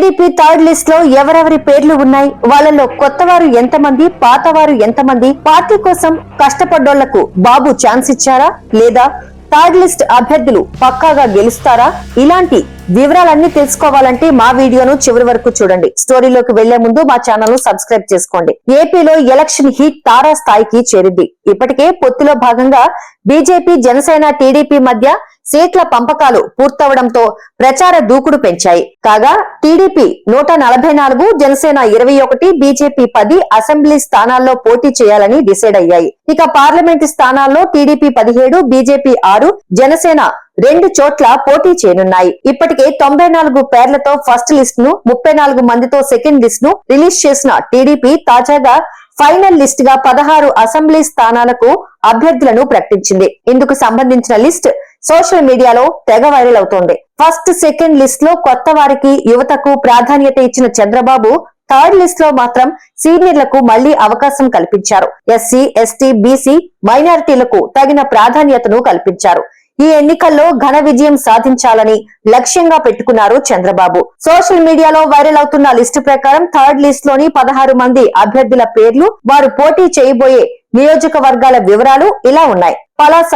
TDP third list లో ఎవరెవరి పేర్లు ఉన్నాయి, వాళ్ళలో కొత్తవారు ఎంతమంది, పాతవారు ఎంతమంది, పార్టీ కోసం కష్టపడ్డోళ్లకు బాబు ఛాన్స్ ఇచ్చారా లేదా, థర్డ్ లిస్ట్ అభ్యర్థులు పక్కాగా గెలుస్తారా? ఇలాంటి వివరాలన్నీ తెలుసుకోవాలంటే మా వీడియోను చివరి వరకు చూడండి. స్టోరీలోకి వెళ్లే ముందు మా ఛానల్ ను సబ్స్క్రైబ్ చేసుకోండి. ఏపీలో ఎలక్షన్ హీట్ తారా స్థాయికి చేరింది. ఇప్పటికే పొత్తులో భాగంగా బీజేపీ, జనసేన, టీడీపీ మధ్య సీట్ల పంపకాలు పూర్తవడంతో ప్రచార దూకుడు పెంచాయి. కాగా టీడీపీ 144, జనసేన 21, బీజేపీ 10 అసెంబ్లీ స్థానాల్లో పోటీ చేయాలని డిసైడ్ అయ్యాయి. ఇక పార్లమెంటు స్థానాల్లో టీడీపీ 17, బీజేపీ 6, జనసేన 2 చోట్ల పోటీ చేయనున్నాయి. ఇప్పటికే 94 పేర్లతో ఫస్ట్ లిస్ట్ ను, 34 మందితో సెకండ్ లిస్ట్ ను రిలీజ్ చేసిన టీడీపీ తాజాగా ఫైనల్ లిస్ట్ గా 16 అసెంబ్లీ స్థానాలకు అభ్యర్థులను ప్రకటించింది. ఇందుకు సంబంధించిన లిస్ట్ సోషల్ మీడియాలో తెగ వైరల్ అవుతోంది. ఫస్ట్, సెకండ్ లిస్ట్ లో కొత్త వారికి, యువతకు ప్రాధాన్యత ఇచ్చిన చంద్రబాబు థర్డ్ లిస్ట్ లో మాత్రం సీనియర్లకు మళ్లీ అవకాశం కల్పించారు. ఎస్సీ, ఎస్టీ, బీసీ, మైనారిటీలకు తగిన ప్రాధాన్యతను కల్పించారు. ఈ ఎన్నికల్లో ఘన విజయం సాధించాలని లక్ష్యంగా పెట్టుకున్నారు చంద్రబాబు. సోషల్ మీడియాలో వైరల్ అవుతున్న లిస్టు ప్రకారం థర్డ్ లిస్ట్ లోని 16 మంది అభ్యర్థుల పేర్లు, వారు పోటీ చేయబోయే నియోజకవర్గాల వివరాలు ఇలా ఉన్నాయి. పలాస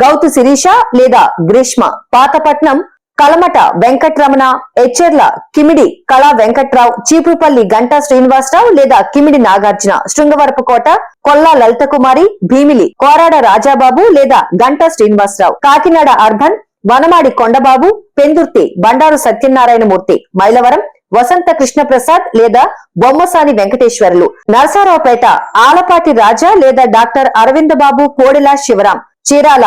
గౌతు శిరీష లేదా గ్రీష్మ, పాతపట్నం కలమట వెంకట్రమణ, ఎచ్చెర్ల కిమిడి కళా వెంకట్రావు, చీపురుపల్లి గంటా శ్రీనివాసరావు లేదా కిమిడి నాగార్జున, శృంగవరపుకోట కొల్లా లలిత కుమారి, భీమిలి కోరాడ రాజాబాబు లేదా గంటా శ్రీనివాసరావు, కాకినాడ అర్బన్ వనమాడి కొండబాబు, పెందుర్తి బండారు సత్యనారాయణమూర్తి, మైలవరం వసంత కృష్ణప్రసాద్ లేదా బొమ్మసాని వెంకటేశ్వర్లు, నరసారావుపేట ఆలపాటి రాజా లేదా డాక్టర్ అరవింద్ బాబు, కోడెల శివరాం, చీరాల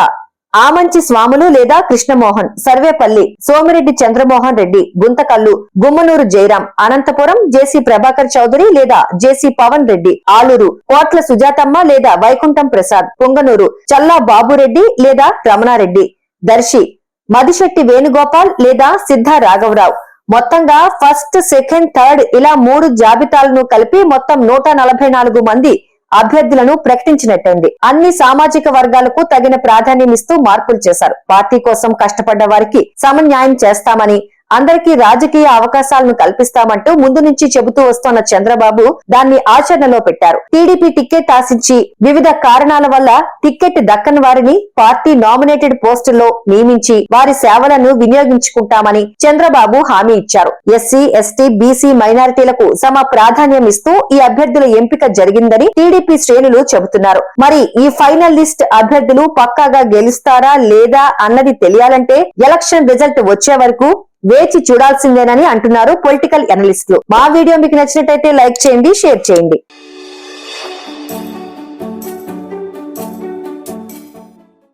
ఆమంచి స్వాములు లేదా కృష్ణమోహన్, సర్వేపల్లి సోమిరెడ్డి చంద్రమోహన్ రెడ్డి, గుంతకల్లు గుమ్మనూరు జయరాం, అనంతపురం జేసీ ప్రభాకర్ చౌదరి లేదా జేసీ పవన్ రెడ్డి, ఆలూరు కోట్ల సుజాతమ్మ లేదా వైకుంఠం ప్రసాద్, పొంగనూరు చల్లా బాబురెడ్డి లేదా రమణారెడ్డి, దర్శి మదిశెట్టి వేణుగోపాల్ లేదా సిద్ధా రాఘవరావు. మొత్తంగా ఫస్ట్, సెకండ్, థర్డ్ ఇలా 3 జాబితాలను కలిపి మొత్తం 144 మంది అభ్యర్థులను ప్రకటించినట్టయింది. అన్ని సామాజిక వర్గాలకు తగిన ప్రాధాన్యం ఇస్తూ మార్పులు చేశారు. పార్టీ కోసం కష్టపడ్డ వారికి సమన్యాయం చేస్తామని, అందరికీ రాజకీయ అవకాశాలను కల్పిస్తామంటూ ముందు నుంచి చెబుతూ వస్తున్న చంద్రబాబు దాన్ని ఆచరణలో పెట్టారు. టీడీపీ టికెట్ ఆశించి వివిధ కారణాల వల్ల టికెట్ దక్కని వారిని పార్టీ నామినేటెడ్ పోస్టుల్లో నియమించి వారి సేవలను వినియోగించుకుంటామని చంద్రబాబు హామీ ఇచ్చారు. ఎస్సీ, ఎస్టీ, బీసీ, మైనారిటీలకు సమ ప్రాధాన్యం ఇస్తూ ఈ అభ్యర్థుల ఎంపిక జరిగిందని టీడీపీ శ్రేణులు చెబుతున్నారు. మరి ఈ ఫైనల్ లిస్ట్ అభ్యర్థులు పక్కాగా గెలుస్తారా లేదా అన్నది తెలియాలంటే ఎలక్షన్ రిజల్ట్ వచ్చే వరకు వేచి చూడాల్సిందేనని అంటున్నారు పొలిటికల్ అనలిస్టులు. మా వీడియో మీకు నచ్చినట్టయితే లైక్ చేయండి, షేర్ చేయండి.